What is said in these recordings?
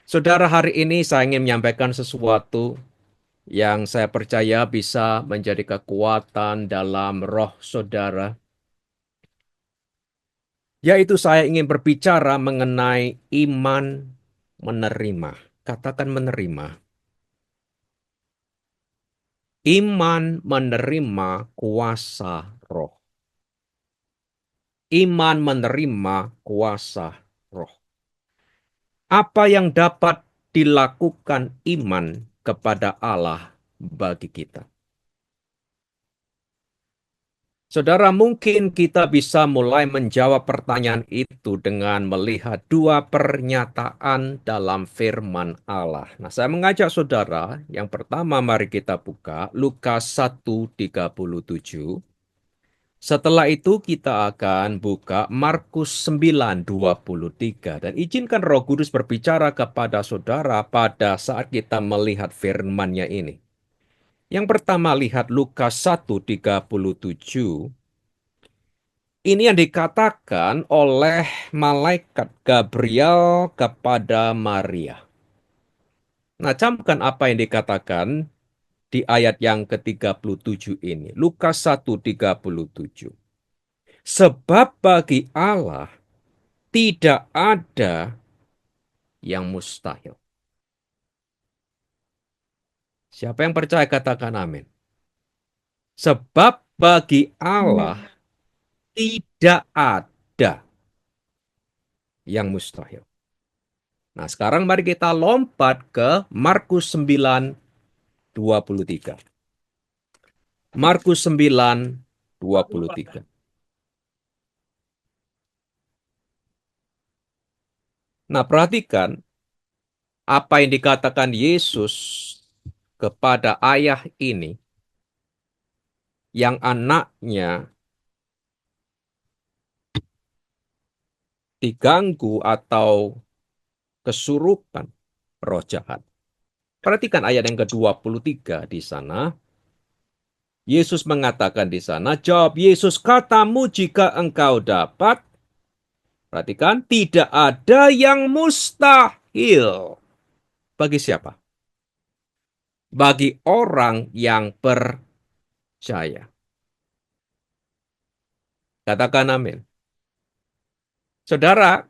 Saudara, hari ini saya ingin menyampaikan sesuatu yang saya percaya bisa menjadi kekuatan dalam roh saudara, yaitu saya ingin berbicara mengenai iman menerima. Katakan menerima. Iman menerima kuasa roh. Iman menerima kuasa roh. Apa yang dapat dilakukan iman kepada Allah bagi kita? Saudara, mungkin kita bisa mulai menjawab pertanyaan itu dengan melihat dua pernyataan dalam firman Allah. Nah, saya mengajak saudara, yang pertama mari kita buka Lukas 1:37. Setelah itu kita akan buka Markus 9:23. Dan izinkan Roh Kudus berbicara kepada saudara pada saat kita melihat firman-Nya ini. Yang pertama lihat Lukas 1:37. Ini yang dikatakan oleh malaikat Gabriel kepada Maria. Nah, camkan apa yang dikatakan di ayat yang ke-37 ini. Lukas 1:37. Sebab bagi Allah tidak ada yang mustahil. Siapa yang percaya katakan amin. Sebab bagi Allah Amin. tidak ada yang mustahil. Nah, sekarang mari kita lompat ke Markus 9:23. Markus 9:23. Nah, perhatikan apa yang dikatakan Yesus kepada ayah ini yang anaknya diganggu atau kesurupan roh jahat. Perhatikan ayat yang ke-23 di sana. Yesus mengatakan di sana, jawab Yesus, katamu jika engkau dapat. Perhatikan, tidak ada yang mustahil. Bagi siapa? Bagi orang yang percaya. Katakan amin. Saudara,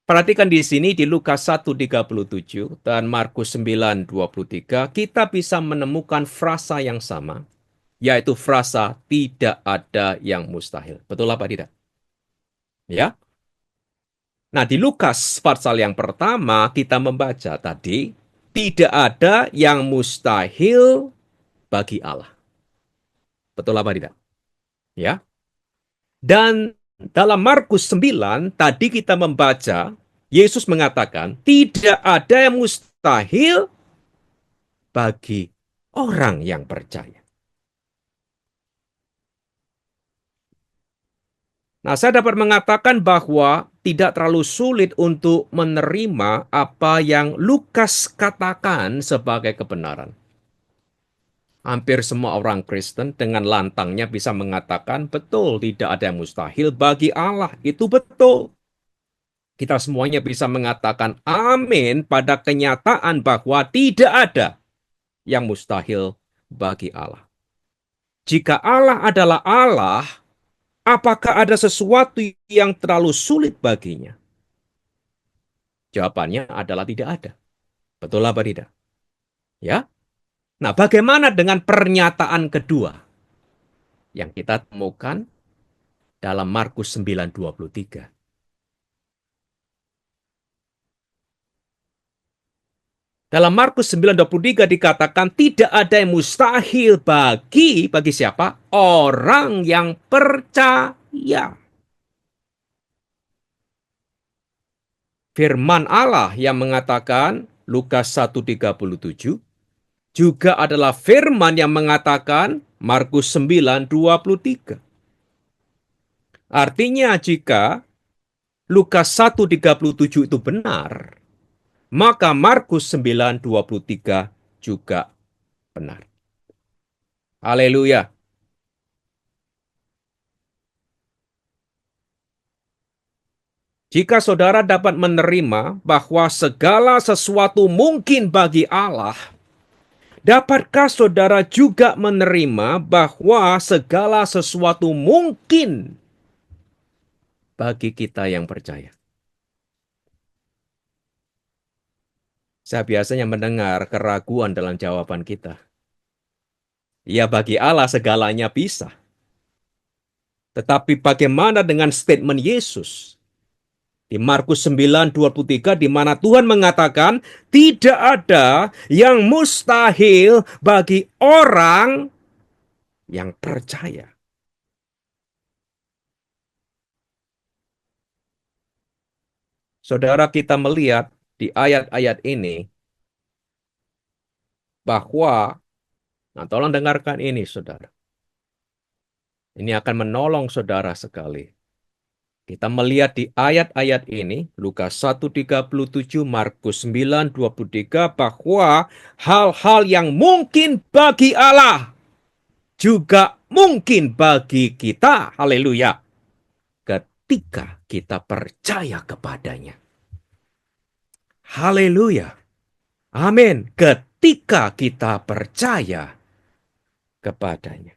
perhatikan di sini di Lukas 1:37 dan Markus 9:23, kita bisa menemukan frasa yang sama, yaitu frasa tidak ada yang mustahil. Betul apa tidak? Ya. Nah, di Lukas pasal yang pertama kita membaca tadi, tidak ada yang mustahil bagi Allah. Betul apa tidak? Ya. Dan dalam Markus 9 tadi kita membaca Yesus mengatakan tidak ada yang mustahil bagi orang yang percaya. Nah, saya dapat mengatakan bahwa tidak terlalu sulit untuk menerima apa yang Lukas katakan sebagai kebenaran. Hampir semua orang Kristen dengan lantangnya bisa mengatakan betul, tidak ada yang mustahil bagi Allah. Itu betul. Kita semuanya bisa mengatakan amin pada kenyataan bahwa tidak ada yang mustahil bagi Allah. Jika Allah adalah Allah, apakah ada sesuatu yang terlalu sulit baginya? Jawabannya adalah tidak ada. Betul apa tidak? Ya. Nah, bagaimana dengan pernyataan kedua yang kita temukan dalam Markus 9:23? Dalam Markus 9:23 dikatakan tidak ada yang mustahil bagi siapa? Orang yang percaya. Firman Allah yang mengatakan Lukas 1:37 juga adalah firman yang mengatakan Markus 9:23. Artinya jika Lukas 1:37 itu benar, maka Markus 9:23 juga benar. Haleluya. Jika saudara dapat menerima bahwa segala sesuatu mungkin bagi Allah, dapatkah saudara juga menerima bahwa segala sesuatu mungkin bagi kita yang percaya? Saya biasanya mendengar keraguan dalam jawaban kita. Ya, bagi Allah segalanya bisa. Tetapi bagaimana dengan statement Yesus? Di Markus 9:23 di mana Tuhan mengatakan tidak ada yang mustahil bagi orang yang percaya. Saudara, kita melihat di ayat-ayat ini bahwa, nah tolong dengarkan ini saudara. Ini akan menolong saudara sekali. Kita melihat di ayat-ayat ini, Lukas 1:37, Markus 9:23, bahwa hal-hal yang mungkin bagi Allah juga mungkin bagi kita. Haleluya. Ketika kita percaya kepadanya. Haleluya. Amin. Ketika kita percaya kepadanya.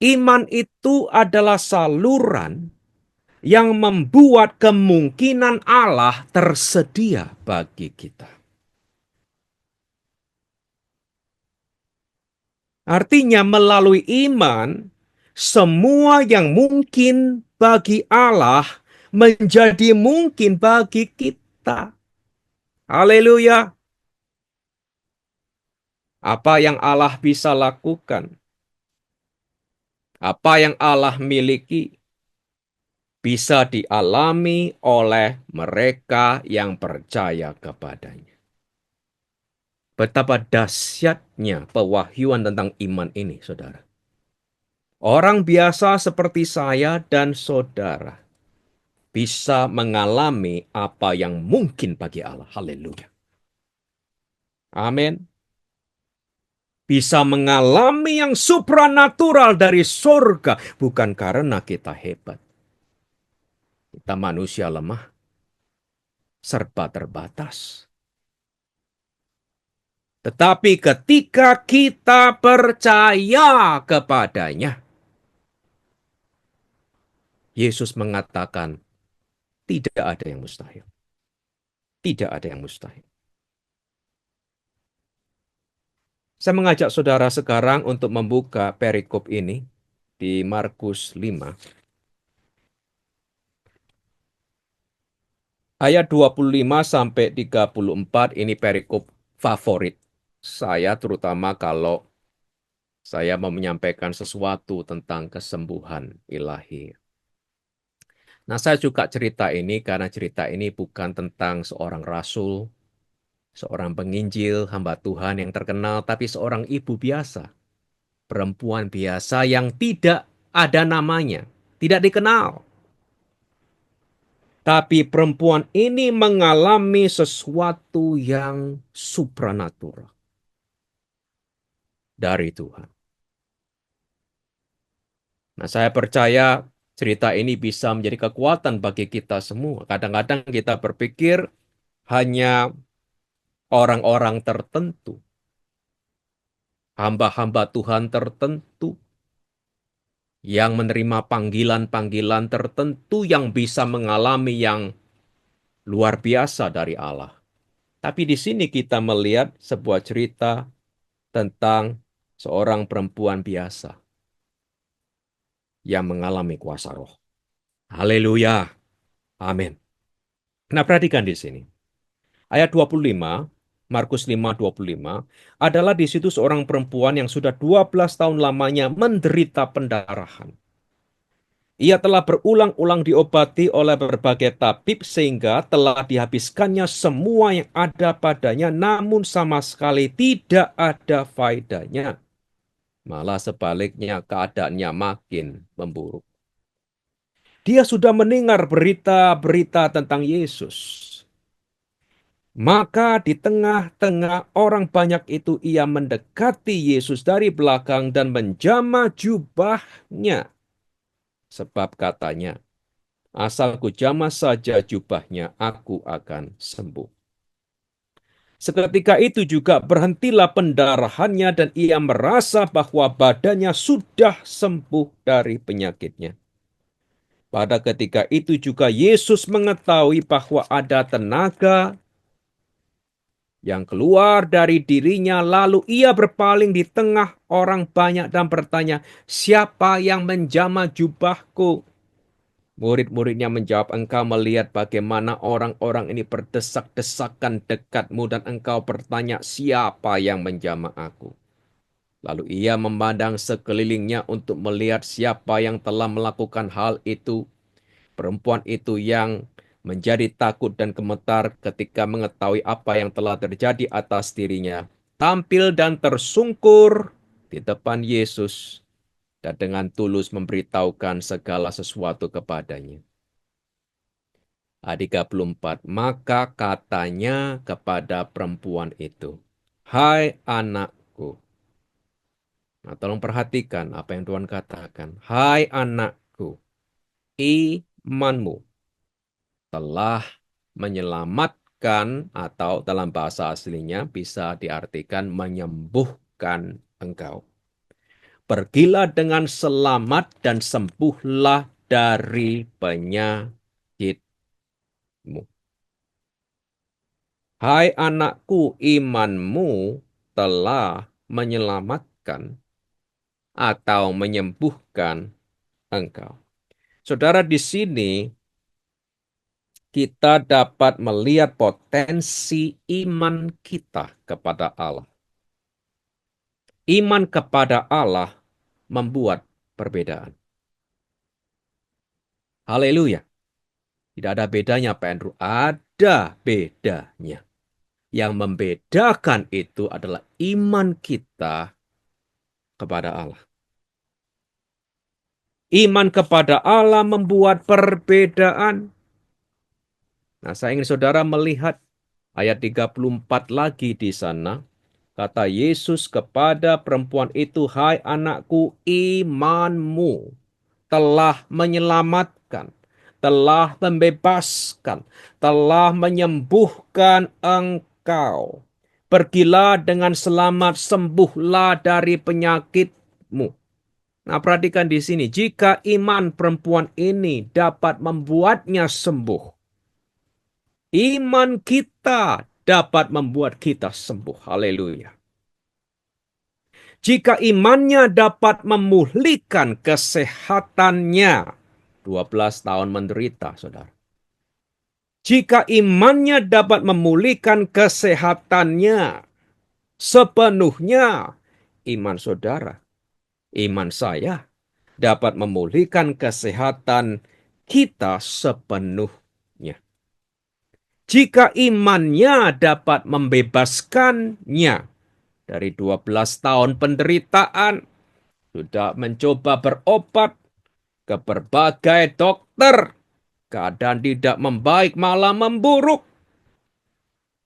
Iman itu adalah saluran yang membuat kemungkinan Allah tersedia bagi kita. Artinya melalui iman, semua yang mungkin bagi Allah menjadi mungkin bagi kita. Haleluya. Apa yang Allah bisa lakukan, apa yang Allah miliki, bisa dialami oleh mereka yang percaya kepadanya. Betapa dahsyatnya pewahyuan tentang iman ini, saudara. Orang biasa seperti saya dan saudara bisa mengalami apa yang mungkin bagi Allah. Haleluya. Amin. Bisa mengalami yang supranatural dari surga. Bukan karena kita hebat. Kita manusia lemah, serba terbatas. Tetapi ketika kita percaya kepadanya, Yesus mengatakan, tidak ada yang mustahil. Tidak ada yang mustahil. Saya mengajak saudara sekarang untuk membuka perikop ini di Markus 5. Ayat 25 sampai 34 ini perikop favorit saya, terutama kalau saya mau menyampaikan sesuatu tentang kesembuhan ilahi. Nah, saya juga cerita ini karena cerita ini bukan tentang seorang rasul, seorang penginjil, hamba Tuhan yang terkenal, tapi seorang ibu biasa, perempuan biasa yang tidak ada namanya, tidak dikenal. Tapi perempuan ini mengalami sesuatu yang supranatural dari Tuhan. Nah, saya percaya cerita ini bisa menjadi kekuatan bagi kita semua. Kadang-kadang kita berpikir hanya orang-orang tertentu, hamba-hamba Tuhan tertentu, yang menerima panggilan-panggilan tertentu yang bisa mengalami yang luar biasa dari Allah. Tapi di sini kita melihat sebuah cerita tentang seorang perempuan biasa yang mengalami kuasa roh. Haleluya. Amin. Nah, perhatikan di sini. Ayat 25, Markus 5:25, adalah di situ seorang perempuan yang sudah 12 tahun lamanya menderita pendarahan. Ia telah berulang-ulang diobati oleh berbagai tabib sehingga telah dihabiskannya semua yang ada padanya, namun sama sekali tidak ada faedahnya. Malah sebaliknya keadaannya makin memburuk. Dia sudah mendengar berita-berita tentang Yesus. Maka di tengah-tengah orang banyak itu ia mendekati Yesus dari belakang dan menjamah jubahnya. Sebab katanya, Asal ku jamah saja jubahnya, aku akan sembuh. Seketika itu juga berhentilah pendarahannya dan ia merasa bahwa badannya sudah sembuh dari penyakitnya. Pada ketika itu juga Yesus mengetahui bahwa ada tenaga yang keluar dari dirinya, lalu ia berpaling di tengah orang banyak dan bertanya, "Siapa yang menjamah jubahku?" Murid-muridnya menjawab, "Engkau melihat bagaimana orang-orang ini berdesak-desakan dekatmu dan engkau bertanya, siapa yang menjamah aku?" Lalu ia memandang sekelilingnya untuk melihat siapa yang telah melakukan hal itu. Perempuan itu yang menjadi takut dan gemetar ketika mengetahui apa yang telah terjadi atas dirinya, tampil dan tersungkur di depan Yesus dan dengan tulus memberitahukan segala sesuatu kepadanya. Ayat 34, maka katanya kepada perempuan itu, "Hai anakku." Nah, tolong perhatikan apa yang Tuhan katakan. "Hai anakku, imanmu telah menyelamatkan," atau dalam bahasa aslinya bisa diartikan menyembuhkan engkau. "Pergilah dengan selamat dan sembuhlah dari penyakitmu." Hai anakku, imanmu telah menyelamatkan atau menyembuhkan engkau. Saudara, di sini kita dapat melihat potensi iman kita kepada Allah. Iman kepada Allah membuat perbedaan. Haleluya. Tidak ada bedanya, Pak Andrew. Ada bedanya. Yang membedakan itu adalah iman kita kepada Allah. Iman kepada Allah membuat perbedaan. Nah, saya ingin saudara melihat ayat 34 lagi di sana. Kata Yesus kepada perempuan itu, "Hai anakku, imanmu telah menyelamatkan, telah membebaskan, telah menyembuhkan engkau. Pergilah dengan selamat, sembuhlah dari penyakitmu." Nah, perhatikan di sini, jika iman perempuan ini dapat membuatnya sembuh, iman kita dapat membuat kita sembuh. Haleluya. Jika imannya dapat memulihkan kesehatannya, 12 tahun menderita, saudara. Jika imannya dapat memulihkan kesehatannya sepenuhnya, iman saudara, iman saya dapat memulihkan kesehatan kita sepenuhnya. Jika imannya dapat membebaskannya dari 12 tahun penderitaan, sudah mencoba berobat ke berbagai dokter, keadaan tidak membaik malah memburuk.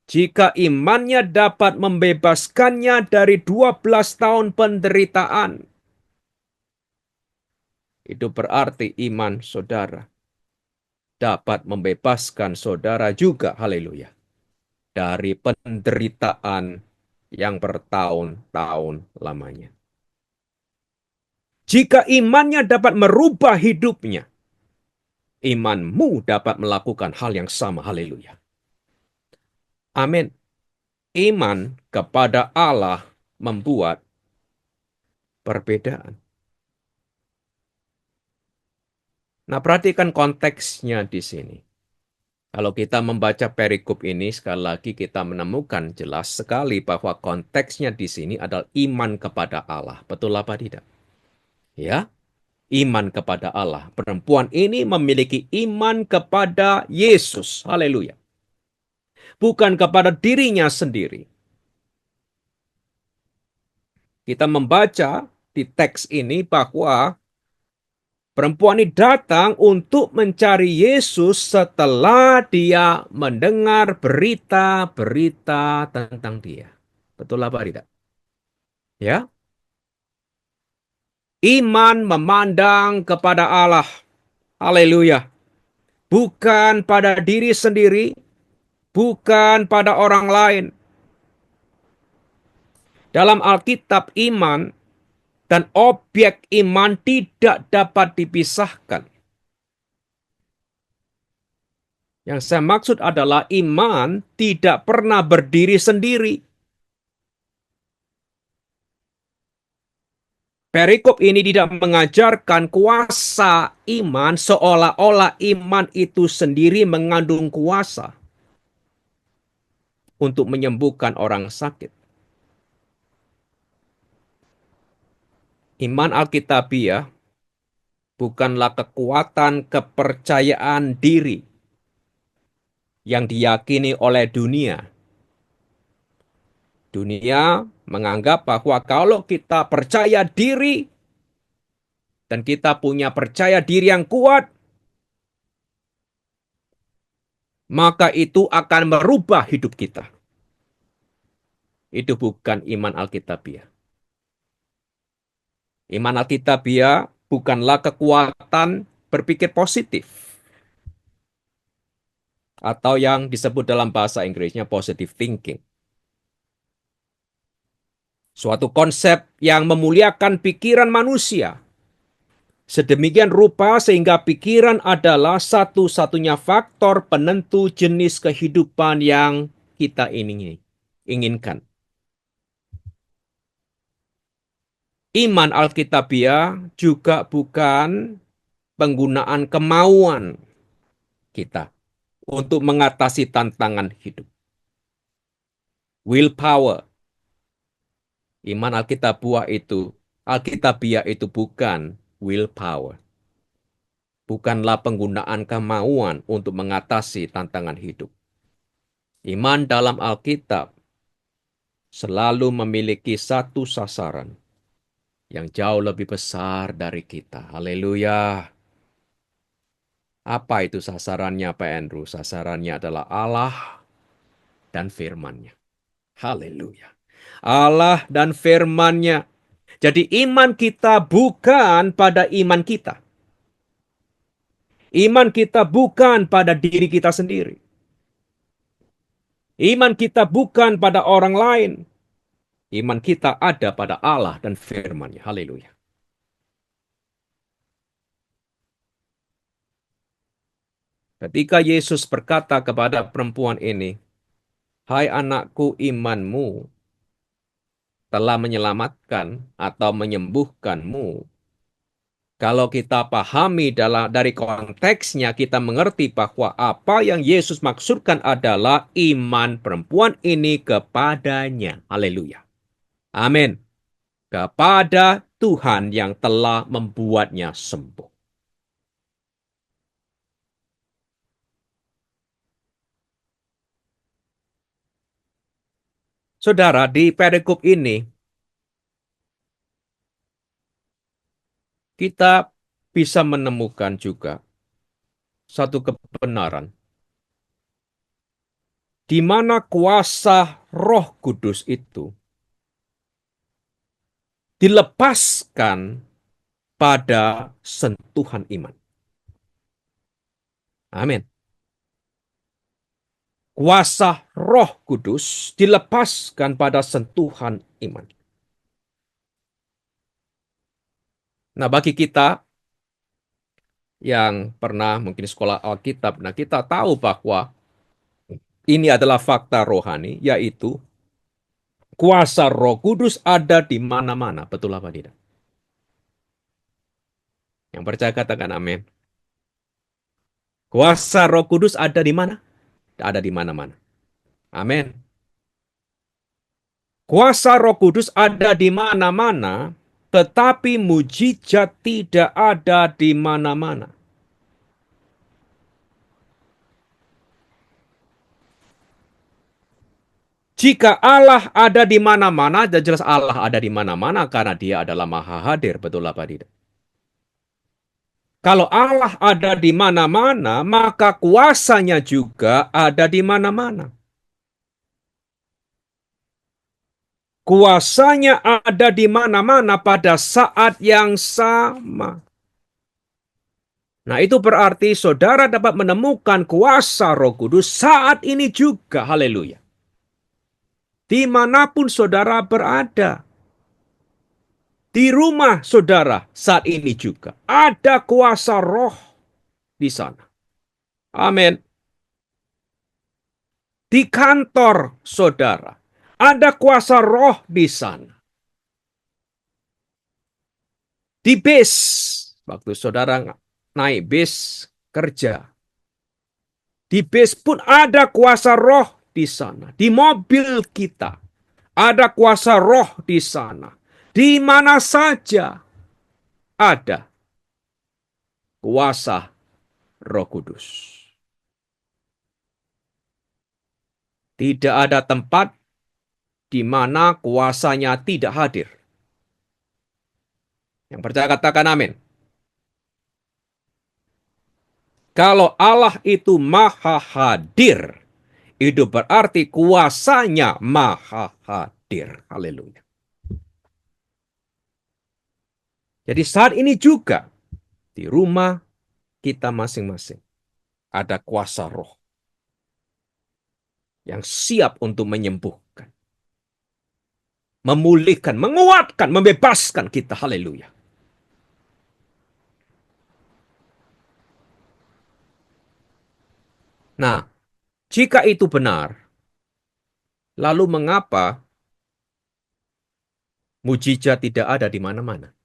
Jika imannya dapat membebaskannya dari 12 tahun penderitaan, itu berarti iman saudara dapat membebaskan saudara juga, haleluya, dari penderitaan yang bertahun-tahun lamanya. Jika imannya dapat merubah hidupnya, imanmu dapat melakukan hal yang sama, haleluya. Amin. Iman kepada Allah membuat perbedaan. Nah, perhatikan konteksnya di sini. Kalau kita membaca perikop ini, sekali lagi kita menemukan jelas sekali bahwa konteksnya di sini adalah iman kepada Allah. Betul apa tidak? Ya, iman kepada Allah. Perempuan ini memiliki iman kepada Yesus. Haleluya. Bukan kepada dirinya sendiri. Kita membaca di teks ini bahwa perempuan ini datang untuk mencari Yesus setelah dia mendengar berita-berita tentang dia. Betul apa tidak? Ya, iman memandang kepada Allah. Haleluya. bukan pada diri sendiri, bukan pada orang lain. Dalam Alkitab, iman dan objek iman tidak dapat dipisahkan. Yang saya maksud adalah iman tidak pernah berdiri sendiri. Perikop ini tidak mengajarkan kuasa iman seolah-olah iman itu sendiri mengandung kuasa untuk menyembuhkan orang sakit. Iman Alkitabiah bukanlah kekuatan kepercayaan diri yang diyakini oleh dunia. Dunia menganggap bahwa kalau kita percaya diri dan kita punya percaya diri yang kuat, maka itu akan merubah hidup kita. Itu bukan iman Alkitabiah. Iman Alkitabiah bukanlah kekuatan berpikir positif, atau yang disebut dalam bahasa Inggrisnya positive thinking. Suatu konsep yang memuliakan pikiran manusia sedemikian rupa sehingga pikiran adalah satu-satunya faktor penentu jenis kehidupan yang kita inginkan. Iman Alkitabiah juga bukan penggunaan kemauan kita untuk mengatasi tantangan hidup. Willpower. Iman Alkitabiah itu bukan willpower. Bukanlah penggunaan kemauan untuk mengatasi tantangan hidup. Iman dalam Alkitab selalu memiliki satu sasaran yang jauh lebih besar dari kita. Haleluya. Apa itu sasarannya, Pak Andrew? Sasarannya adalah Allah dan firman-Nya. Haleluya. Allah dan firman-Nya. Jadi iman kita bukan pada iman kita. Iman kita bukan pada diri kita sendiri. Iman kita bukan pada orang lain. Iman kita ada pada Allah dan firman-Nya. Haleluya. Ketika Yesus berkata kepada perempuan ini, "Hai anakku, imanmu telah menyelamatkan atau menyembuhkanmu." Kalau kita pahami dari konteksnya, kita mengerti bahwa apa yang Yesus maksudkan adalah iman perempuan ini kepadanya. Haleluya. Amin. Kepada Tuhan yang telah membuatnya sembuh. Saudara, di perikop ini, kita bisa menemukan juga satu kebenaran di mana kuasa Roh Kudus itu dilepaskan pada sentuhan iman. Amin. Kuasa Roh Kudus dilepaskan pada sentuhan iman. Nah, bagi kita yang pernah mungkin sekolah Alkitab, nah kita tahu bahwa ini adalah fakta rohani, yaitu kuasa Roh Kudus ada di mana-mana. Betul apa tidak? Yang percaya katakan amin. Kuasa Roh Kudus ada di mana? Ada di mana-mana. Amin. Kuasa Roh Kudus ada di mana-mana, tetapi mujizat tidak ada di mana-mana. Jika Allah ada di mana-mana, dan jelas Allah ada di mana-mana karena Dia adalah Maha Hadir, betul apa tidak? Kalau Allah ada di mana-mana, maka kuasanya juga ada di mana-mana. Kuasanya ada di mana-mana pada saat yang sama. Nah, itu berarti saudara dapat menemukan kuasa Roh Kudus saat ini juga. Haleluya. Dimanapun saudara berada. Di rumah saudara saat ini juga. Ada kuasa roh di sana. Amin. Di kantor saudara. Ada kuasa roh di sana. Di bis. Waktu saudara naik bis kerja. Di bis pun ada kuasa roh di sana. Di mobil kita. Ada kuasa roh di sana. Di mana saja ada kuasa Roh Kudus. Tidak ada tempat di mana kuasanya tidak hadir. Yang percaya katakan amin. Kalau Allah itu maha hadir, itu berarti kuasanya maha hadir. Haleluya. Jadi saat ini juga di rumah kita masing-masing ada kuasa roh yang siap untuk menyembuhkan, memulihkan, menguatkan, membebaskan kita. Haleluya. Nah, jika itu benar, lalu mengapa mujizat tidak ada di mana-mana?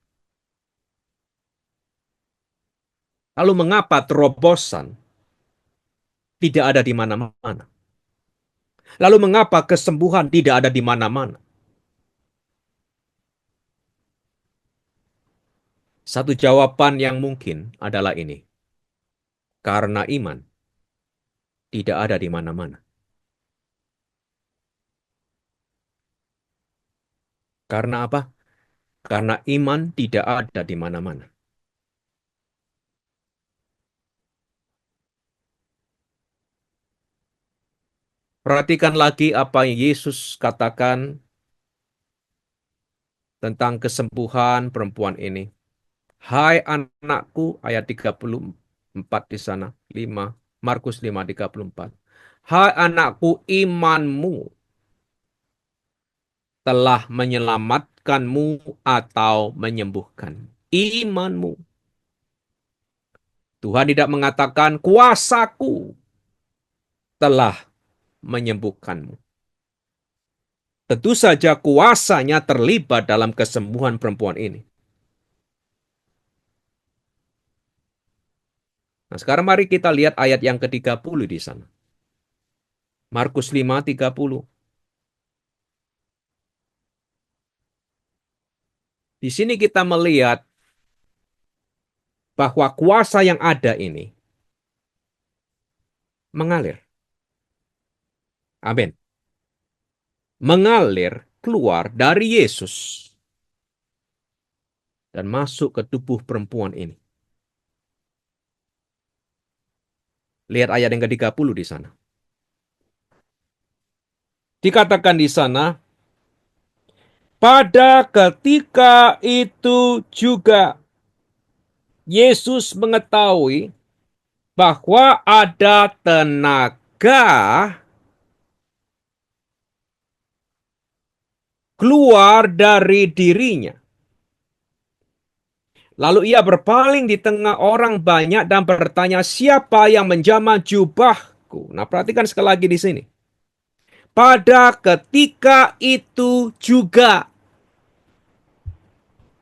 Lalu mengapa terobosan tidak ada di mana-mana? Lalu mengapa kesembuhan tidak ada di mana-mana? Satu jawaban yang mungkin adalah ini. Karena iman tidak ada di mana-mana. Karena apa? Karena iman tidak ada di mana-mana. Perhatikan lagi apa yang Yesus katakan tentang kesembuhan perempuan ini. Hai anakku, ayat 34 di sana, 5, Markus 5:34. Hai anakku, imanmu telah menyelamatkanmu atau menyembuhkan. Imanmu. Tuhan tidak mengatakan kuasaku telah menyembuhkanmu. Tentu saja kuasanya terlibat dalam kesembuhan perempuan ini. Nah, sekarang mari kita lihat ayat yang ke-30 di sana. Markus 5:30. Di sini kita melihat bahwa kuasa yang ada ini mengalir. Amin. Mengalir keluar dari Yesus dan masuk ke tubuh perempuan ini. Lihat ayat yang ke-30 di sana. Dikatakan di sana, pada ketika itu juga Yesus mengetahui bahwa ada tenaga keluar dari dirinya. Lalu ia berpaling di tengah orang banyak dan bertanya, siapa yang menjamah jubahku? Nah, perhatikan sekali lagi di sini. Pada ketika itu juga.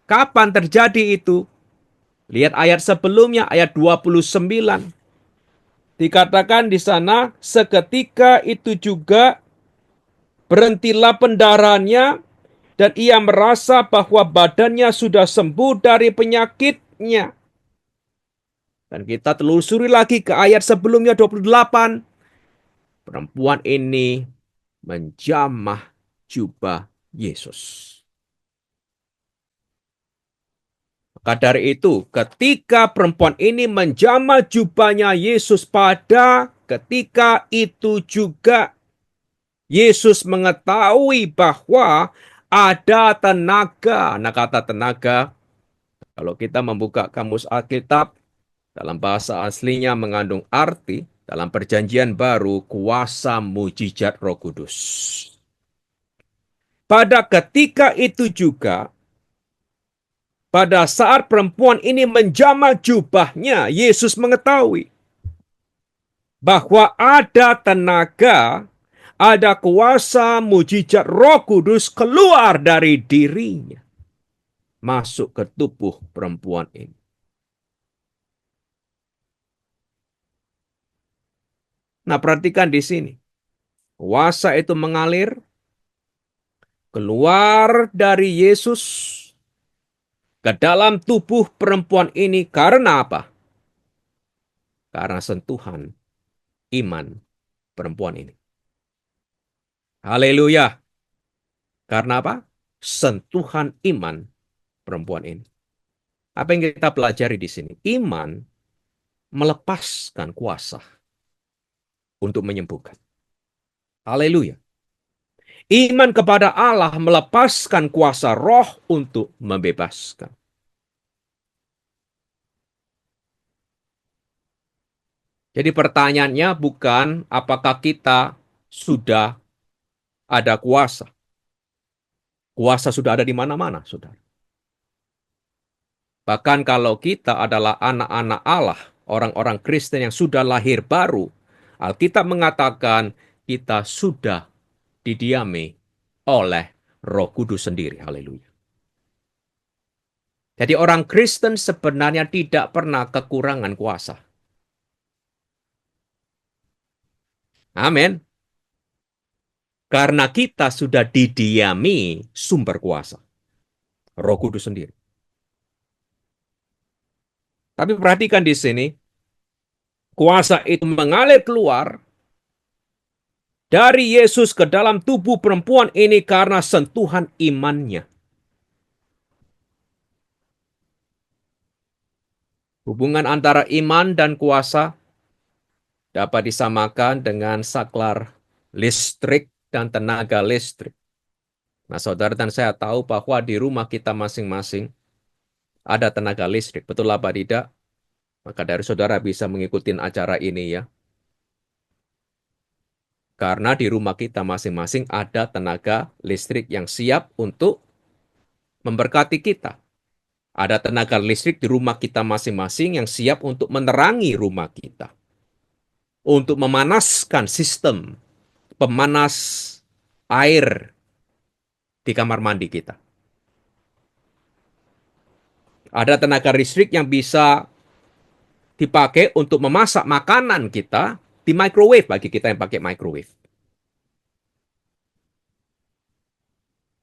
Kapan terjadi itu? Lihat ayat sebelumnya, ayat 29. Dikatakan di sana, seketika itu juga berhentilah pendarahannya dan ia merasa bahwa badannya sudah sembuh dari penyakitnya. Dan kita telusuri lagi ke ayat sebelumnya 28. Perempuan ini menjamah jubah Yesus. Maka dari itu, ketika perempuan ini menjamah jubahnya Yesus, pada ketika itu juga Yesus mengetahui bahwa ada tenaga. Nah, kata tenaga, kalau kita membuka kamus Alkitab, Dalam bahasa aslinya mengandung arti dalam perjanjian baru kuasa mujizat Roh Kudus. Pada ketika itu juga, pada saat perempuan ini menjamak jubahnya, Yesus mengetahui bahwa ada tenaga, ada kuasa mujizat Roh Kudus keluar dari dirinya, masuk ke tubuh perempuan ini. Nah, perhatikan di sini. Kuasa itu mengalir keluar dari Yesus ke dalam tubuh perempuan ini karena apa? Karena sentuhan iman perempuan ini. Haleluya. Karena apa? Sentuhan iman perempuan ini. Apa yang kita pelajari di sini? Iman melepaskan kuasa untuk menyembuhkan. Haleluya. Iman kepada Allah melepaskan kuasa roh untuk membebaskan. Jadi pertanyaannya bukan apakah kita sudah ada kuasa. Kuasa sudah ada di mana-mana, saudara. Bahkan kalau kita adalah anak-anak Allah, orang-orang Kristen yang sudah lahir baru, Alkitab mengatakan kita sudah didiami oleh Roh Kudus sendiri. Haleluya. Jadi orang Kristen sebenarnya tidak pernah kekurangan kuasa. Amin. Karena kita sudah didiami sumber kuasa. Roh Kudus sendiri. Tapi perhatikan di sini, kuasa itu mengalir keluar dari Yesus ke dalam tubuh perempuan ini karena sentuhan imannya. Hubungan antara iman dan kuasa dapat disamakan dengan saklar listrik dan tenaga listrik. Nah, saudara dan saya tahu bahwa di rumah kita masing-masing ada tenaga listrik. Betul apa tidak? Maka dari saudara bisa mengikuti acara ini ya. Karena di rumah kita masing-masing ada tenaga listrik yang siap untuk memberkati kita. Ada tenaga listrik di rumah kita masing-masing yang siap untuk menerangi rumah kita. Untuk memanaskan sistem pemanas air di kamar mandi kita. Ada tenaga listrik yang bisa dipakai untuk memasak makanan kita di microwave bagi kita yang pakai microwave.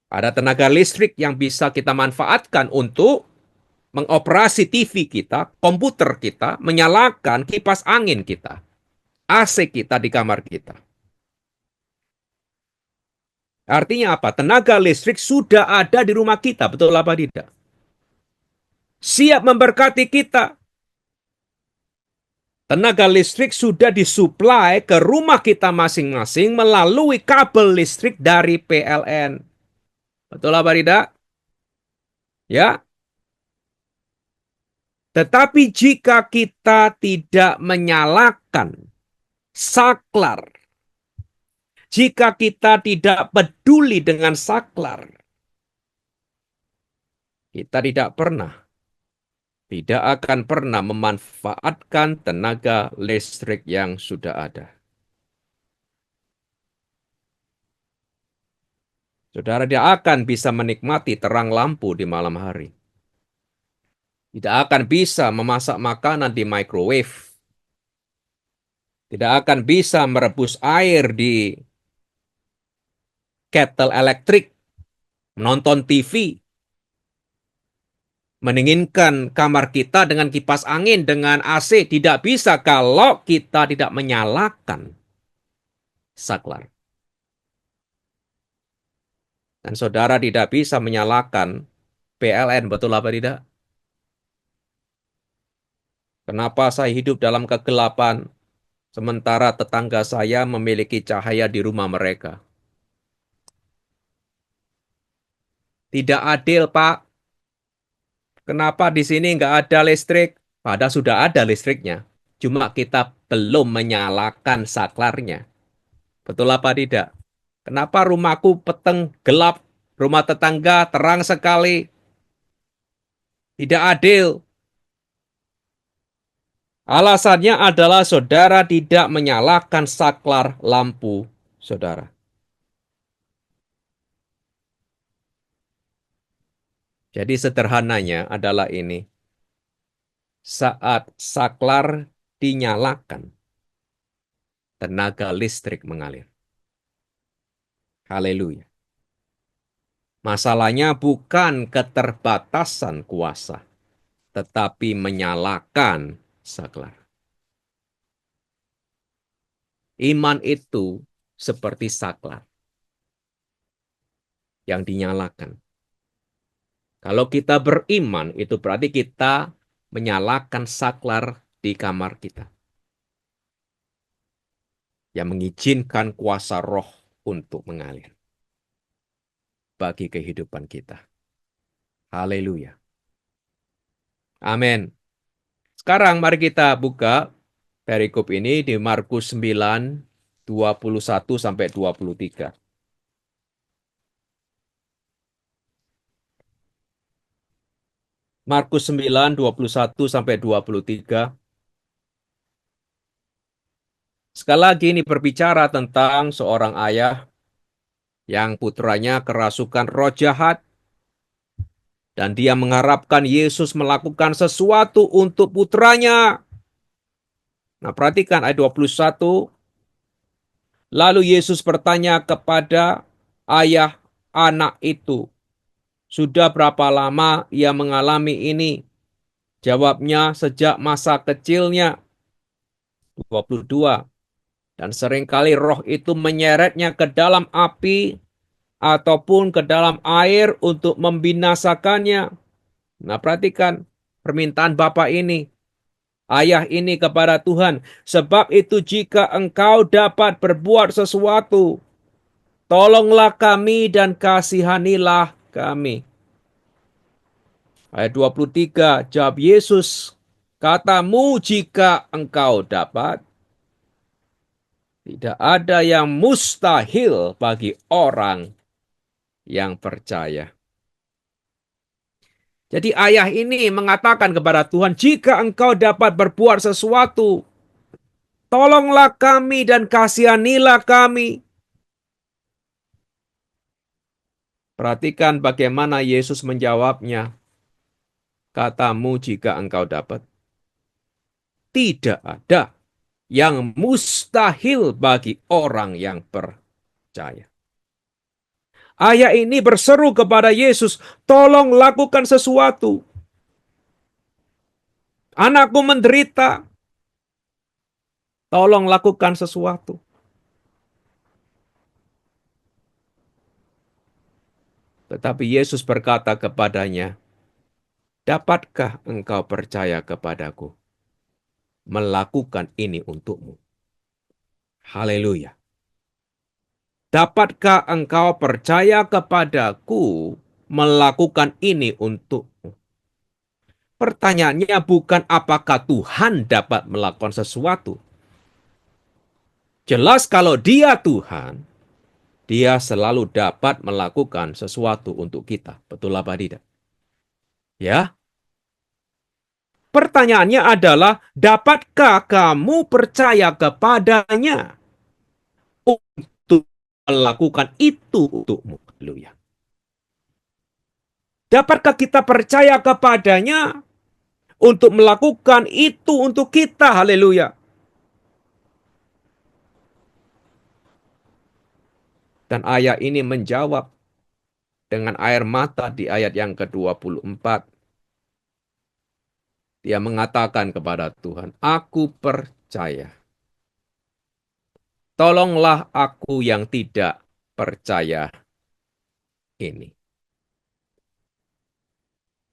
Ada tenaga listrik yang bisa kita manfaatkan untuk mengoperasi TV kita, komputer kita, menyalakan kipas angin kita, AC kita di kamar kita. Artinya apa? Tenaga listrik sudah ada di rumah kita, betul apa tidak? Siap memberkati kita. Tenaga listrik sudah disuplai ke rumah kita masing-masing melalui kabel listrik dari PLN. Betul apa tidak? Ya. Tetapi jika kita tidak menyalakan saklar, jika kita tidak peduli dengan saklar, kita tidak akan pernah memanfaatkan tenaga listrik yang sudah ada. Saudara tidak akan bisa menikmati terang lampu di malam hari. Tidak akan bisa memasak makanan di microwave. Tidak akan bisa merebus air di kettle elektrik, menonton TV, mendinginkan kamar kita dengan kipas angin, dengan AC. Tidak bisa kalau kita tidak menyalakan saklar. Dan saudara tidak bisa menyalakan PLN, betul apa tidak? Kenapa saya hidup dalam kegelapan, sementara tetangga saya memiliki cahaya di rumah mereka? Tidak adil, Pak. Kenapa di sini nggak ada listrik? Padahal sudah ada listriknya. Cuma kita belum menyalakan saklarnya. Betul apa tidak? Kenapa rumahku peteng gelap, rumah tetangga terang sekali? Tidak adil. Alasannya adalah saudara tidak menyalakan saklar lampu saudara. Jadi sederhananya adalah ini. Saat saklar dinyalakan, tenaga listrik mengalir. Haleluya. Masalahnya bukan keterbatasan kuasa, tetapi menyalakan saklar. Iman itu seperti saklar yang dinyalakan. Kalau kita beriman, itu berarti kita menyalakan saklar di kamar kita, yang mengizinkan kuasa roh untuk mengalir bagi kehidupan kita. Haleluya. Amin. Sekarang mari kita buka perikop ini di Markus 9, 21 sampai 23. Markus 9, 21 sampai 23. Sekali lagi ini berbicara tentang seorang ayah yang putranya kerasukan roh jahat dan dia mengharapkan Yesus melakukan sesuatu untuk putranya. Nah, perhatikan ayat 21. Lalu Yesus bertanya kepada ayah anak itu, "Sudah berapa lama ia mengalami ini?" Jawabnya, "Sejak masa kecilnya." 22. Dan seringkali roh itu menyeretnya ke dalam api ataupun ke dalam air untuk membinasakannya. Nah, perhatikan permintaan Bapak ini, ayah ini kepada Tuhan. Sebab itu jika engkau dapat berbuat sesuatu, tolonglah kami dan kasihanilah kami. Ayat 23, jawab Yesus, katamu jika engkau dapat, tidak ada yang mustahil bagi orang yang percaya. Jadi ayah ini mengatakan kepada Tuhan, jika engkau dapat berbuat sesuatu, tolonglah kami dan kasihanilah kami. Perhatikan bagaimana Yesus menjawabnya. Katamu jika engkau dapat. Tidak ada yang mustahil bagi orang yang percaya. Ayah ini berseru kepada Yesus, tolong lakukan sesuatu. Anakku menderita, tolong lakukan sesuatu. Tetapi Yesus berkata kepadanya, dapatkah engkau percaya kepadaku? Melakukan ini untukmu. Haleluya. Dapatkah engkau percaya kepadaku melakukan ini untukmu? Pertanyaannya bukan apakah Tuhan dapat melakukan sesuatu. Jelas kalau dia Tuhan, dia selalu dapat melakukan sesuatu untuk kita. Betul apa tidak? Ya. Pertanyaannya adalah, dapatkah kamu percaya kepadanya untuk melakukan itu untukmu? Haleluya. Dapatkah kita percaya kepadanya untuk melakukan itu untuk kita? Haleluya. Dan ayah ini menjawab dengan air mata di ayat yang ke-24. Dia mengatakan kepada Tuhan, aku percaya. Tolonglah aku yang tidak percaya ini.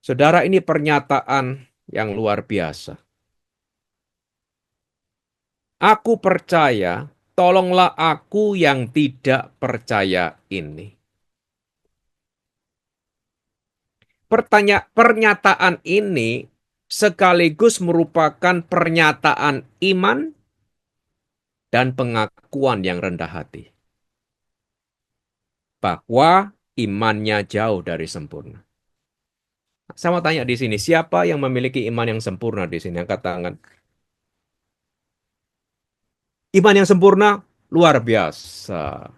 Saudara, ini pernyataan yang luar biasa. Aku percaya, tolonglah aku yang tidak percaya ini. Pernyataan ini sekaligus merupakan pernyataan iman dan pengakuan yang rendah hati bahwa imannya jauh dari sempurna. Saya mau tanya di sini, siapa yang memiliki iman yang sempurna di sini? Angkat tangan. Iman yang sempurna luar biasa.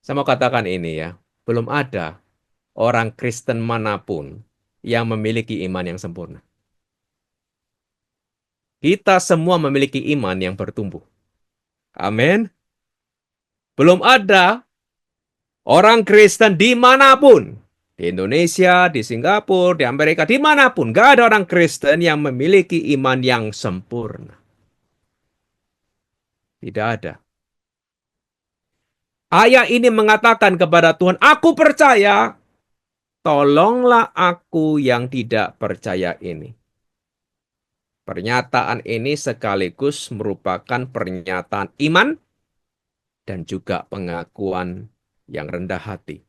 Saya mau katakan ini ya, belum ada orang Kristen manapun yang memiliki iman yang sempurna. Kita semua memiliki iman yang bertumbuh. Amin. Belum ada orang Kristen dimanapun. Di Indonesia, di Singapura, di Amerika, dimanapun. Gak ada orang Kristen yang memiliki iman yang sempurna. Tidak ada. Ayat ini mengatakan kepada Tuhan, aku percaya, tolonglah aku yang tidak percaya ini. Pernyataan ini sekaligus merupakan pernyataan iman dan juga pengakuan yang rendah hati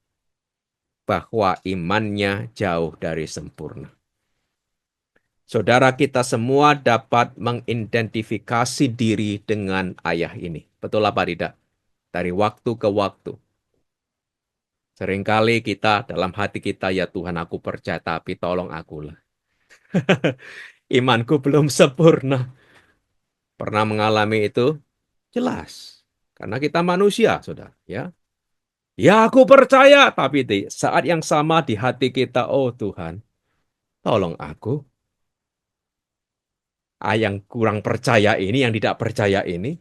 bahwa imannya jauh dari sempurna. Saudara kita semua dapat mengidentifikasi diri dengan ayah ini. Betul apa tidak? Dari waktu ke waktu. Seringkali kita dalam hati kita, ya Tuhan aku percaya, tapi tolong akulah. Imanku belum sempurna. Pernah mengalami itu? Jelas. Karena kita manusia, saudara. Ya, ya aku percaya, tapi di saat yang sama di hati kita, oh Tuhan, tolong aku. Yang kurang percaya ini, yang tidak percaya ini.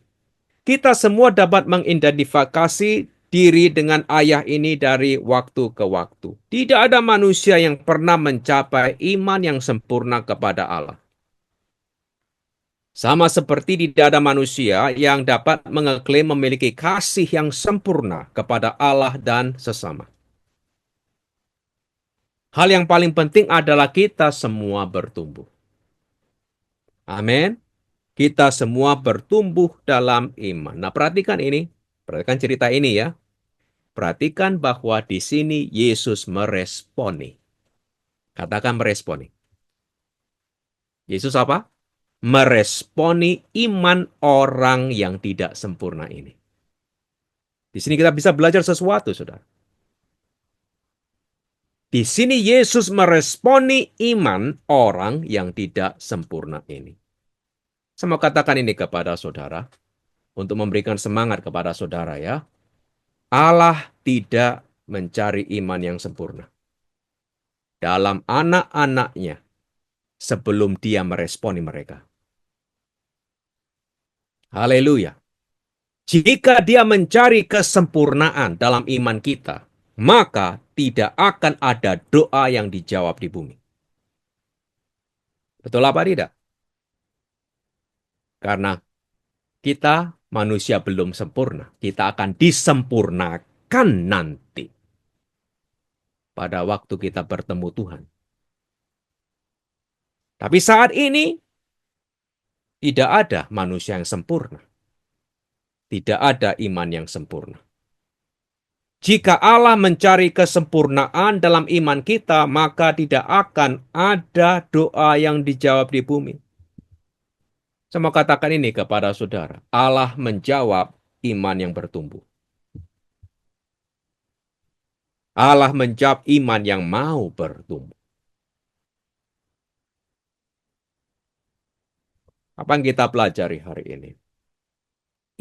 Kita semua dapat mengidentifikasi diri dengan ayah ini dari waktu ke waktu. Tidak ada manusia yang pernah mencapai iman yang sempurna kepada Allah. Sama seperti tidak ada manusia yang dapat mengeklaim memiliki kasih yang sempurna kepada Allah dan sesama. Hal yang paling penting adalah kita semua bertumbuh. Amin. Kita semua bertumbuh dalam iman. Nah, perhatikan ini. Perhatikan cerita ini ya. Perhatikan bahwa di sini Yesus meresponi. Katakan meresponi. Yesus apa? Meresponi iman orang yang tidak sempurna ini. Di sini kita bisa belajar sesuatu, saudara. Di sini Yesus meresponi iman orang yang tidak sempurna ini. Saya mau katakan ini kepada saudara, untuk memberikan semangat kepada saudara ya. Allah tidak mencari iman yang sempurna dalam anak-anaknya sebelum dia meresponi mereka. Haleluya. Jika dia mencari kesempurnaan dalam iman kita, maka tidak akan ada doa yang dijawab di bumi. Betul apa tidak? Karena kita manusia belum sempurna. Kita akan disempurnakan nanti pada waktu kita bertemu Tuhan. Tapi saat ini tidak ada manusia yang sempurna. Tidak ada iman yang sempurna. Jika Allah mencari kesempurnaan dalam iman kita, maka tidak akan ada doa yang dijawab di bumi. Saya mau katakan ini kepada saudara. Allah menjawab iman yang bertumbuh. Allah menjawab iman yang mau bertumbuh. Apa yang kita pelajari hari ini?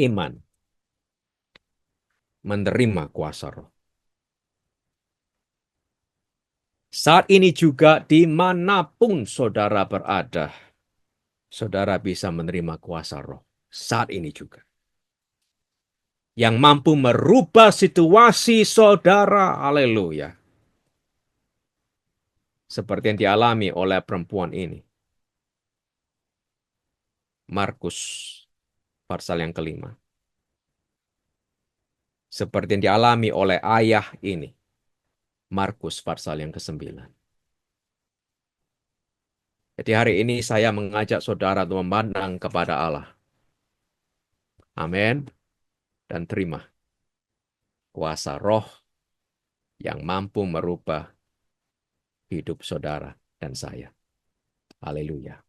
Iman. Menerima kuasa roh. Saat ini juga dimanapun saudara berada, saudara bisa menerima kuasa roh. Saat ini juga. Yang mampu merubah situasi saudara. Haleluya. Seperti yang dialami oleh perempuan ini. Markus pasal yang kelima. Seperti yang dialami oleh ayah ini. Markus pasal yang ke-9. Jadi hari ini saya mengajak saudara untuk memandang kepada Allah. Amin. Dan terima kuasa roh yang mampu merubah hidup saudara. dan saya. Haleluya.